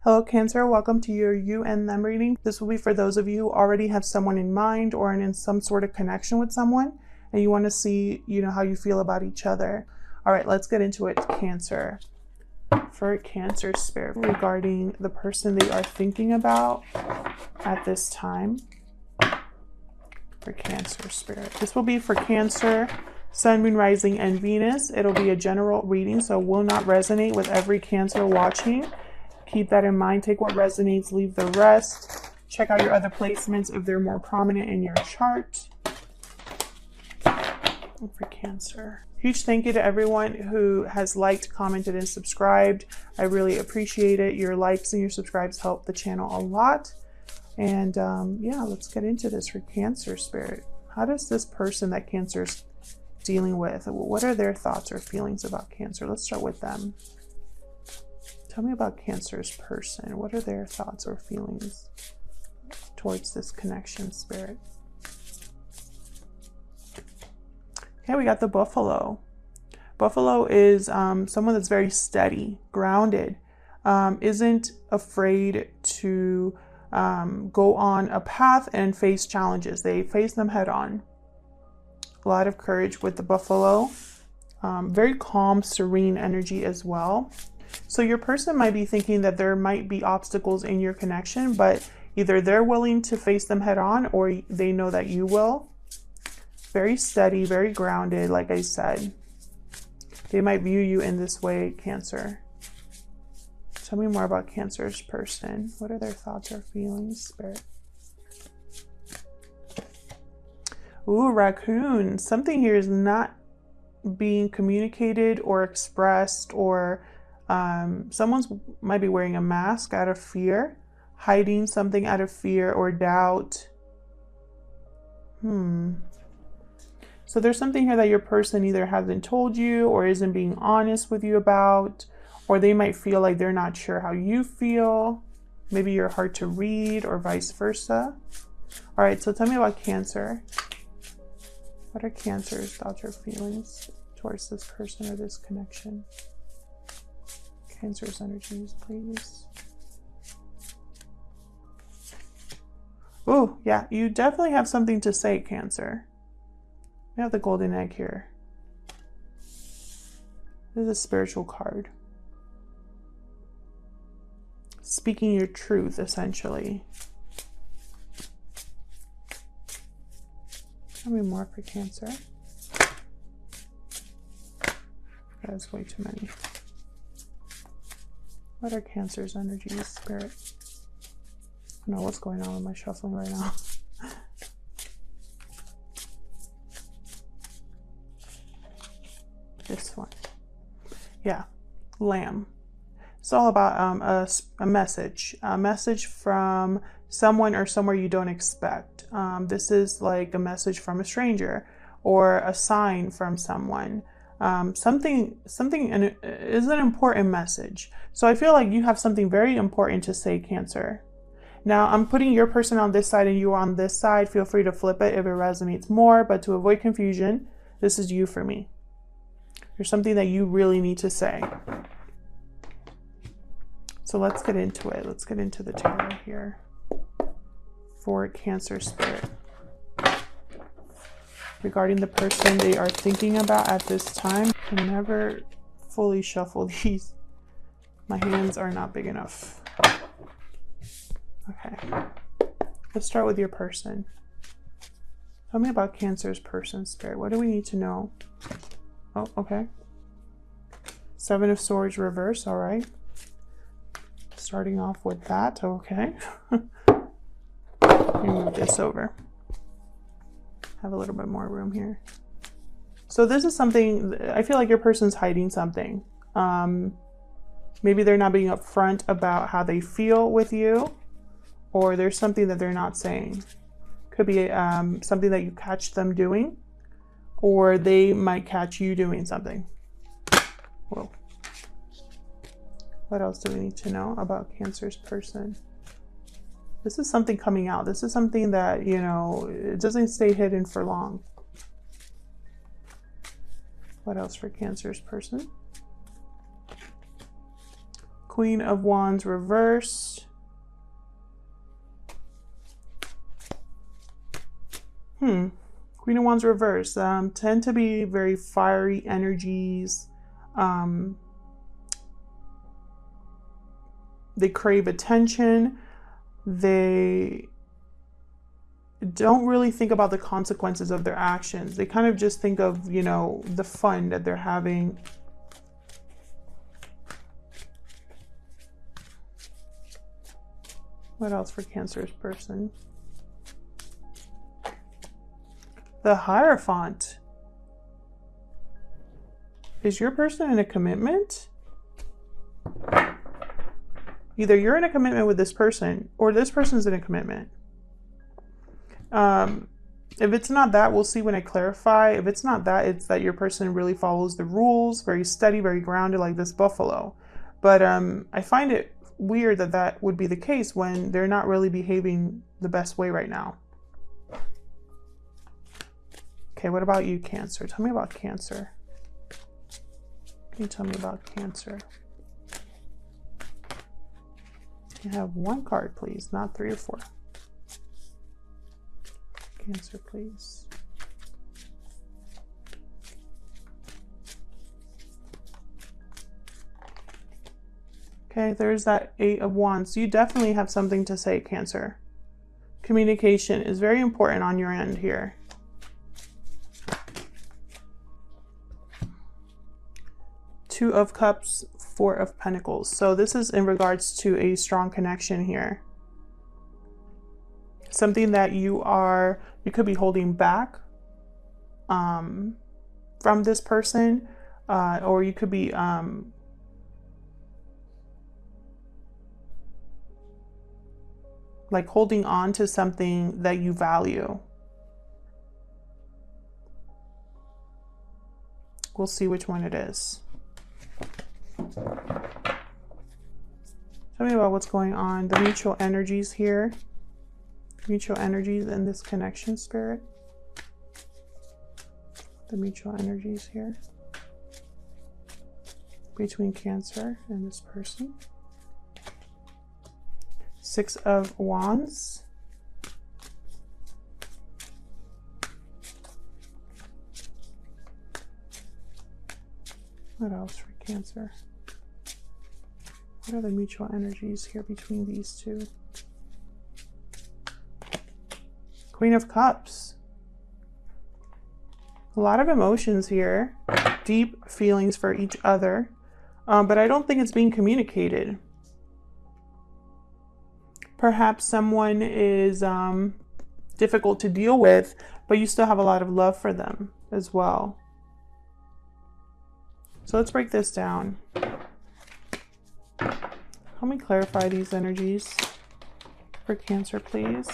Hello Cancer, welcome to your you and them reading. This will be for those of you who already have someone in mind or in some sort of connection with someone and you want to see, how you feel about each other. All right, let's get into it. Cancer. For Cancer spirit regarding the person they are thinking about at this time. For Cancer spirit. This will be for Cancer, Sun, Moon, Rising, and Venus. It'll be a general reading, so it will not resonate with every Cancer watching. Keep that in mind. Take what resonates, leave the rest. Check out your other placements if they're more prominent in your chart. And for Cancer. Huge thank you to everyone who has liked, commented, and subscribed. I really appreciate it. Your likes and your subscribes help the channel a lot. And yeah, let's get into this for Cancer spirit. How does this person that Cancer's dealing with, what are their thoughts or feelings about Cancer? Let's start with them. Tell me about Cancer's person. What are their thoughts or feelings towards this connection, spirit? Okay, we got the Buffalo. Buffalo is someone that's very steady, grounded, isn't afraid to go on a path and face challenges. They face them head on. A lot of courage with the Buffalo. Very calm, serene energy as well. So your person might be thinking that there might be obstacles in your connection, but either they're willing to face them head on or they know that you will. Very steady, very grounded, like I said. They might view you in this way, Cancer. Tell me more about Cancer's person. What are their thoughts or feelings, spirit? Ooh, raccoon. Something here is not being communicated or expressed, or someone's might be wearing a mask out of fear, hiding something out of fear or doubt. So there's something here that your person either hasn't told you or isn't being honest with you about, or they might feel like they're not sure how you feel. Maybe you're hard to read or vice versa. All right, so tell me about Cancer. What are Cancer's thoughts or feelings towards this person or this connection? Cancer's energies, please. Oh, yeah, you definitely have something to say, Cancer. We have the golden egg here. This is a spiritual card. Speaking your truth, essentially. Tell me more for Cancer. That is way too many. What are Cancer's energies, spirit? I don't know what's going on with my shuffling right now. This one. Yeah, Lamb. It's all about a message from someone or somewhere you don't expect. This is like a message from a stranger or a sign from someone. Something is an important message. So I feel like you have something very important to say, Cancer. Now I'm putting your person on this side and you on this side. Feel free to flip it if it resonates more, but to avoid confusion, this is you for me. There's something that you really need to say. So let's get into it. Let's get into the tarot here for Cancer spirit. Regarding the person they are thinking about at this time. I can never fully shuffle these. My hands are not big enough. Okay. Let's start with your person. Tell me about Cancer's person, spirit. What do we need to know? Oh, okay. Seven of Swords reverse. All right. Starting off with that. Okay. Let me move this over. Have a little bit more room here. So this is something, I feel like your person's hiding something. Maybe they're not being upfront about how they feel with you, or there's something that they're not saying. Could be something that you catch them doing, or they might catch you doing something. Whoa. What else do we need to know about Cancer's person? This is something coming out. This is something that, it doesn't stay hidden for long. What else for Cancer's person? Queen of Wands reversed. Queen of Wands reversed. Tend to be very fiery energies. They crave attention. They don't really think about the consequences of their actions. They kind of just think of, you know, the fun that they're having. What else for Cancer's person? The Hierophant. Is your person in a commitment? Either you're in a commitment with this person or this person's in a commitment. If it's not that, we'll see when I clarify. If it's not that, it's that your person really follows the rules, very steady, very grounded, like this buffalo. But I find it weird that that would be the case when they're not really behaving the best way right now. Okay, what about you, Cancer? Tell me about Cancer. Can you tell me about Cancer? You have one card, please, not 3 or 4. Cancer, please. Okay, there's that 8 of Wands. You definitely have something to say, Cancer. Communication is very important on your end here. Two of Cups, 4 of Pentacles. So this is in regards to a strong connection here. Something that you could be holding back from this person, or you could be like holding on to something that you value. We'll see which one it is. Tell me about what's going on, the mutual energies here. Mutual energies in this connection, Spirit. The mutual energies here between Cancer and this person. 6 of Wands. What else for Cancer? What are the mutual energies here between these two? Queen of Cups. A lot of emotions here. Deep feelings for each other. But I don't think it's being communicated. Perhaps someone is difficult to deal with, but you still have a lot of love for them as well. So let's break this down. Help me clarify these energies for Cancer, please.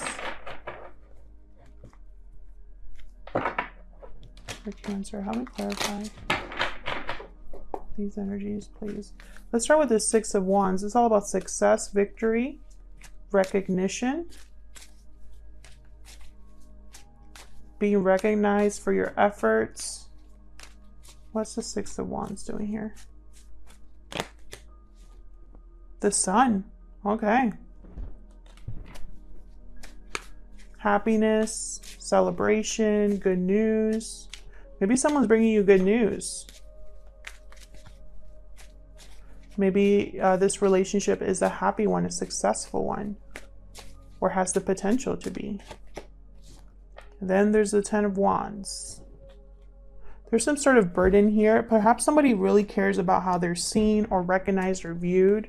For Cancer, help me clarify these energies, please. Let's start with the 6 of Wands. It's all about success, victory, recognition, being recognized for your efforts. What's the 6 of Wands doing here? The Sun. Okay. Happiness, celebration, good news. Maybe someone's bringing you good news. Maybe this relationship is a happy one, a successful one, or has the potential to be. And then there's the 10 of Wands. There's some sort of burden here. Perhaps somebody really cares about how they're seen or recognized or viewed.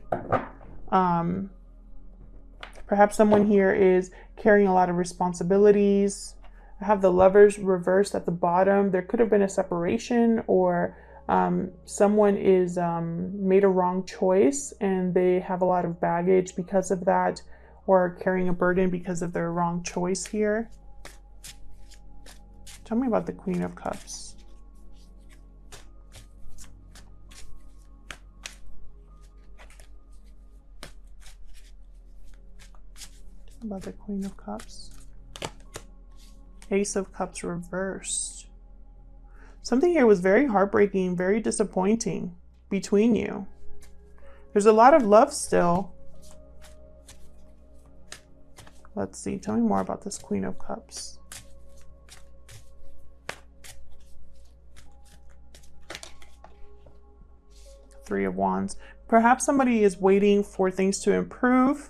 Perhaps someone here is carrying a lot of responsibilities. I have the Lovers reversed at the bottom. There could have been a separation, or someone is made a wrong choice and they have a lot of baggage because of that, or carrying a burden because of their wrong choice here. Tell me about the Queen of Cups. About the Queen of Cups. Ace of Cups reversed. Something here was very heartbreaking, very disappointing between you. There's a lot of love still. Let's see. Tell me more about this Queen of Cups. Three of Wands. Perhaps somebody is waiting for things to improve.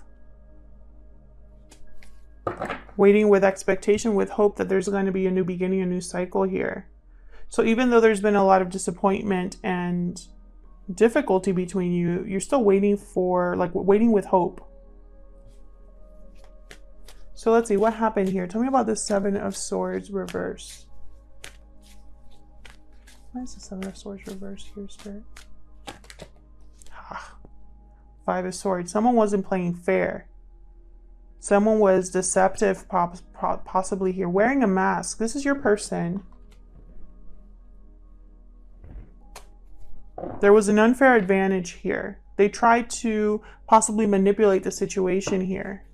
Waiting with expectation, with hope that there's going to be a new beginning, a new cycle here. So even though there's been a lot of disappointment and difficulty between you, you're still waiting for, like, waiting with hope. So let's see what happened here. Tell me about the Seven of Swords reverse. Why is the Seven of Swords reverse here, Spirit? Five of Swords. Someone wasn't playing fair. Someone was deceptive, possibly here. Wearing a mask. This is your person. There was an unfair advantage here. They tried to possibly manipulate the situation here.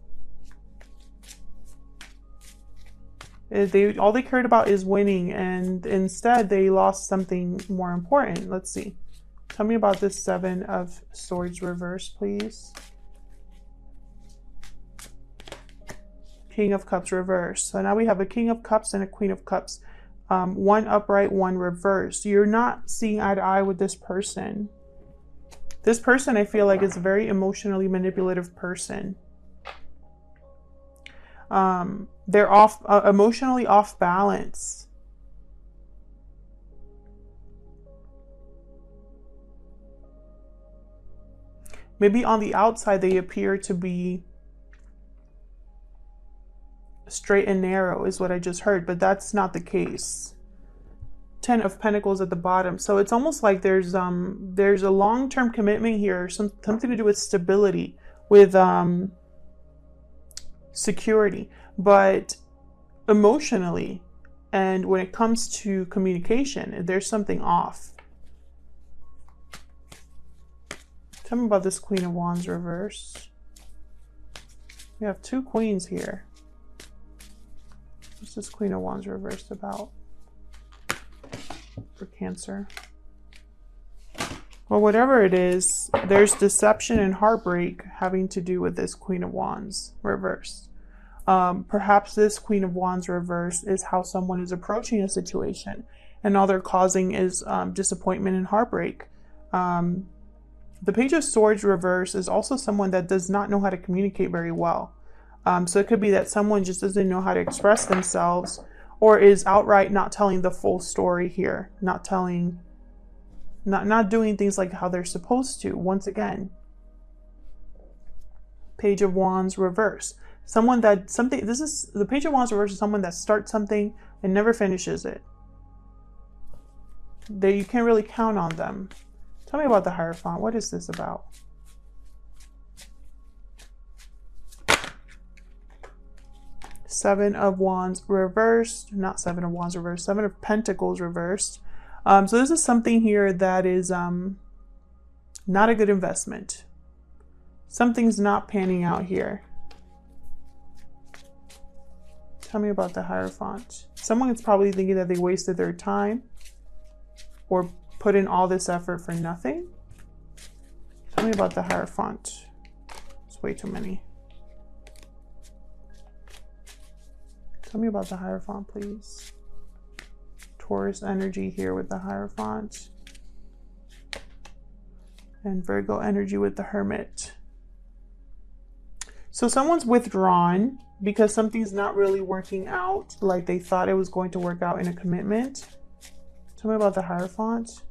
All they cared about is winning, and instead they lost something more important. Let's see. Tell me about this Seven of Swords reverse, please. King of Cups reverse. So now we have a King of Cups and a Queen of Cups. One upright, one reverse. You're not seeing eye to eye with this person. This person, I feel like, is a very emotionally manipulative person. They're emotionally off balance. Maybe on the outside they appear to be straight and narrow is what I just heard, but that's not the case. Ten of Pentacles at the bottom. So it's almost like there's a long-term commitment here, something to do with stability, with security, but emotionally, and when it comes to communication, there's something off. Tell me about this Queen of Wands reverse. We have two queens here. What's this Queen of Wands reversed about for Cancer? Well, whatever it is, there's deception and heartbreak having to do with this Queen of Wands reversed. Perhaps this Queen of Wands reverse is how someone is approaching a situation, and all they're causing is disappointment and heartbreak. The Page of Swords reverse is also someone that does not know how to communicate very well. So it could be that someone just doesn't know how to express themselves, or is outright not telling the full story here, not doing things like how they're supposed to. Once again, Page of Wands reverse. This is the Page of Wands reverse is someone that starts something and never finishes it. You can't really count on them. Tell me about the Hierophant. What is this about? Seven of Wands reversed. Not Seven of Wands reversed. Seven of Pentacles reversed. So this is something here that is not a good investment. Something's not panning out here. Tell me about the Hierophant. Someone is probably thinking that they wasted their time or put in all this effort for nothing. Tell me about the Hierophant. It's way too many. Tell me about the Hierophant, please. Taurus energy here with the Hierophant. And Virgo energy with the Hermit. So someone's withdrawn because something's not really working out like they thought it was going to work out in a commitment. Tell me about the Hierophant.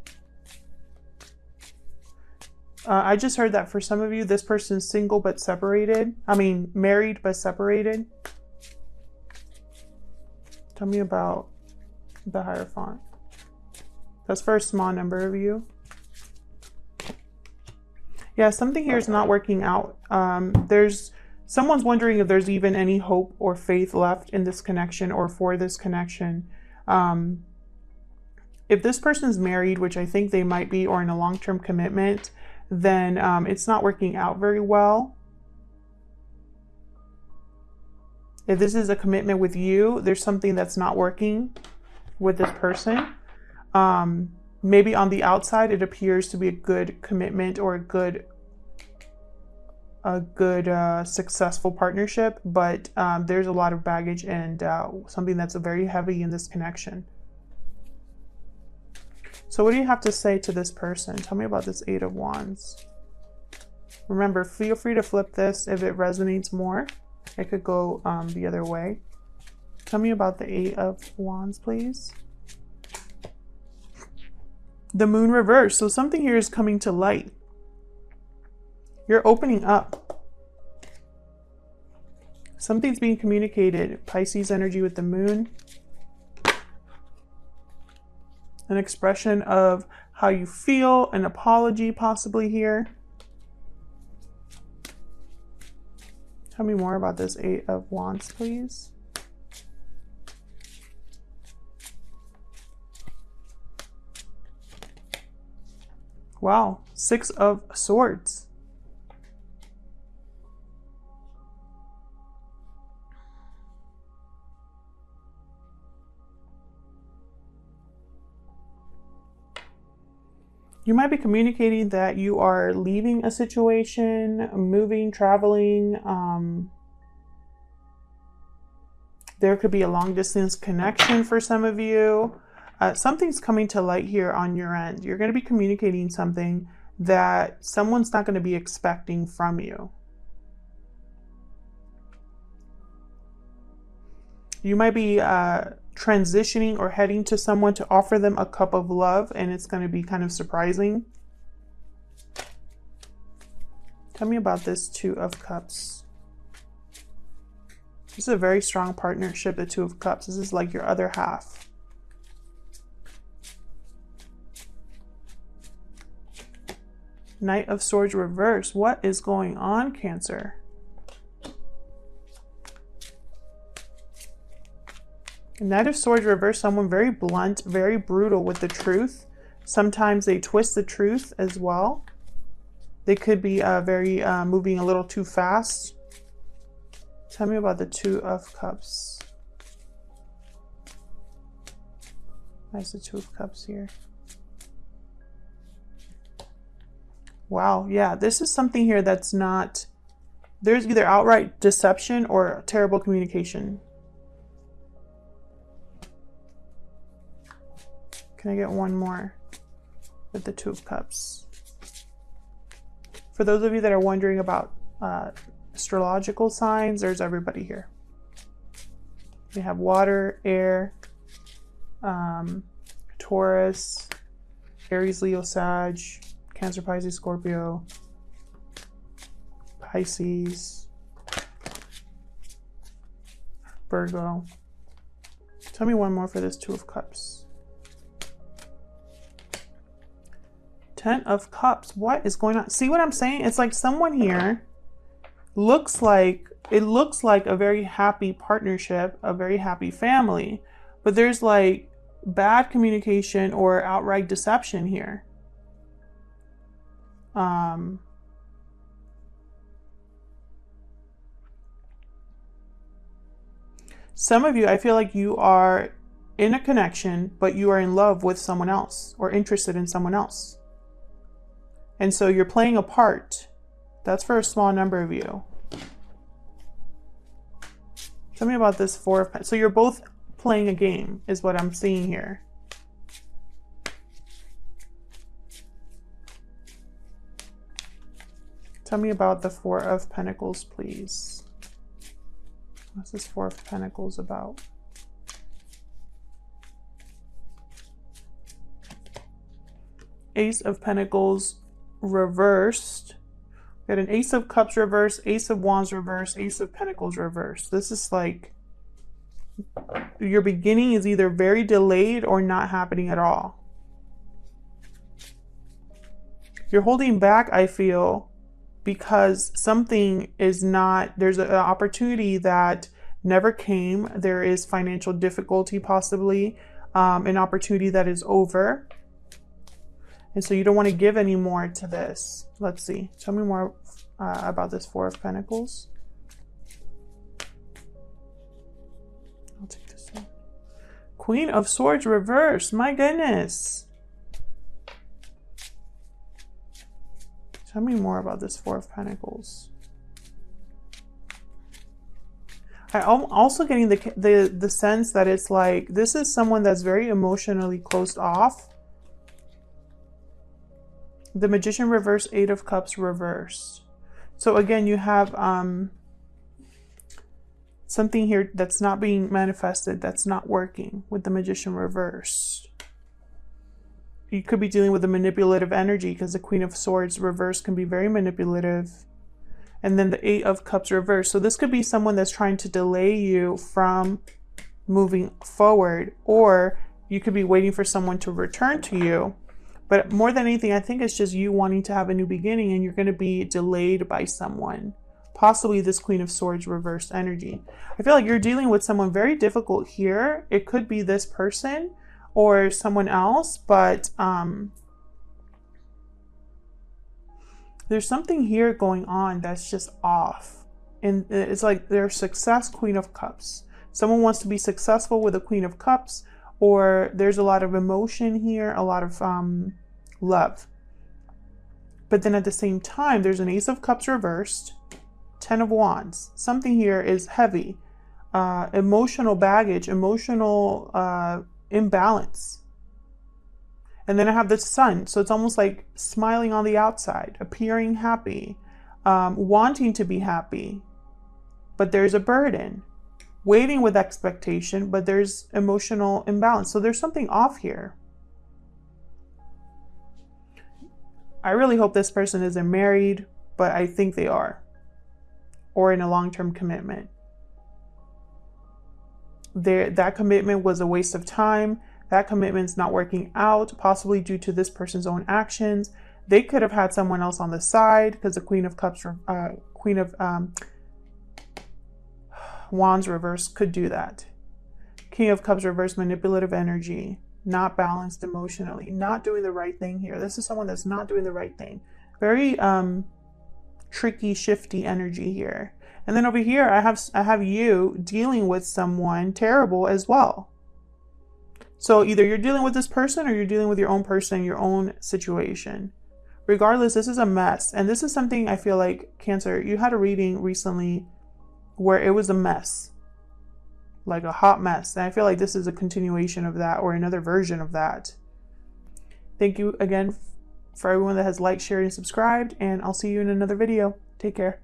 I just heard that for some of you, this person's single but separated. I mean, married but separated. Tell me about the Hierophant. That's for a small number of you. Yeah, something here is not working out. Someone's wondering if there's even any hope or faith left in this connection or for this connection. If this person's married, which I think they might be, or in a long-term commitment, then it's not working out very well. If this is a commitment with you, there's something that's not working with this person. Maybe on the outside, it appears to be a good commitment or a good a good, successful partnership, but there's a lot of baggage and something that's very heavy in this connection. So what do you have to say to this person? Tell me about this Eight of Wands. Remember, feel free to flip this if it resonates more. It could go the other way. Tell me about the Eight of Wands, please. The Moon reverse. So something here is coming to light. You're opening up. Something's being communicated. Pisces energy with the Moon. An expression of how you feel, an apology possibly here. Tell me more about this Eight of Wands, please. Wow, Six of Swords. You might be communicating that you are leaving a situation, moving, traveling. There could be a long distance connection for some of you. Something's coming to light here on your end. You're going to be communicating something that someone's not going to be expecting from you. You might be transitioning or heading to someone to offer them a cup of love, and it's going to be kind of surprising. Tell me about this Two of Cups. This is a very strong partnership, the Two of Cups. This is like your other half. Knight of Swords reverse. What is going on, Cancer? Knight of Swords reverse, someone very blunt, very brutal with the truth. Sometimes they twist the truth as well. They could be moving a little too fast. Tell me about the Two of Cups. Nice, the Two of Cups here. Wow, yeah, this is something here that's not, there's either outright deception or terrible communication. Can I get one more with the Two of Cups? For those of you that are wondering about astrological signs, there's everybody here. We have water, air, Taurus, Aries, Leo, Sag, Cancer, Pisces, Scorpio, Pisces, Virgo. Tell me one more for this Two of Cups. Ten of Cups. What is going on? See what I'm saying? It's like someone here looks like a very happy partnership, a very happy family, but there's like bad communication or outright deception here. Some of you, I feel like you are in a connection, but you are in love with someone else or interested in someone else. And so you're playing a part. That's for a small number of you. Tell me about this Four of Pentacles. So you're both playing a game is what I'm seeing here. Tell me about the Four of Pentacles, please. What's this Four of Pentacles about? Ace of Pentacles reversed. We got an Ace of Cups reversed, Ace of Wands reversed, Ace of Pentacles reversed. This is like your beginning is either very delayed or not happening at all. You're holding back, I feel, because something is not, there's an opportunity that never came. There is financial difficulty, possibly, an opportunity that is over. And so you don't want to give any more to this. Let's see. Tell me more about this Four of Pentacles. I'll take this one. Queen of Swords reversed. My goodness. Tell me more about this Four of Pentacles. I'm also getting the sense that it's like this is someone that's very emotionally closed off. The Magician reversed, Eight of Cups reversed. So again, you have something here that's not being manifested, that's not working with the Magician reversed. You could be dealing with a manipulative energy because the Queen of Swords reversed can be very manipulative. And then the Eight of Cups reversed. So this could be someone that's trying to delay you from moving forward, or you could be waiting for someone to return to you. But more than anything, I think it's just you wanting to have a new beginning, and you're going to be delayed by someone. Possibly this Queen of Swords reversed energy. I feel like you're dealing with someone very difficult here. It could be this person or someone else, but there's something here going on that's just off. And it's like their success, Queen of Cups. Someone wants to be successful with a Queen of Cups, or there's a lot of emotion here, a lot of love. But then at the same time, there's an Ace of Cups reversed, Ten of Wands. Something here is heavy. Emotional baggage, emotional imbalance. And then I have the Sun. So it's almost like smiling on the outside, appearing happy, wanting to be happy. But there's a burden. Waiting with expectation, but there's emotional imbalance. So there's something off here. I really hope this person isn't married, but I think they are. Or in a long-term commitment. That commitment was a waste of time. That commitment's not working out, possibly due to this person's own actions. They could have had someone else on the side because the Queen of Cups, Queen of Wands reverse could do that. King of Cups reverse, manipulative energy, not balanced emotionally, not doing the right thing here. This is someone that's not doing the right thing. Very tricky, shifty energy here. And then over here, I have you dealing with someone terrible as well. So either you're dealing with this person or you're dealing with your own person, your own situation. Regardless, this is a mess. And this is something I feel like, Cancer, you had a reading recently where it was a mess. Like a hot mess. And I feel like this is a continuation of that, or another version of that. Thank you again for everyone that has liked, shared, and subscribed. And I'll see you in another video. Take care.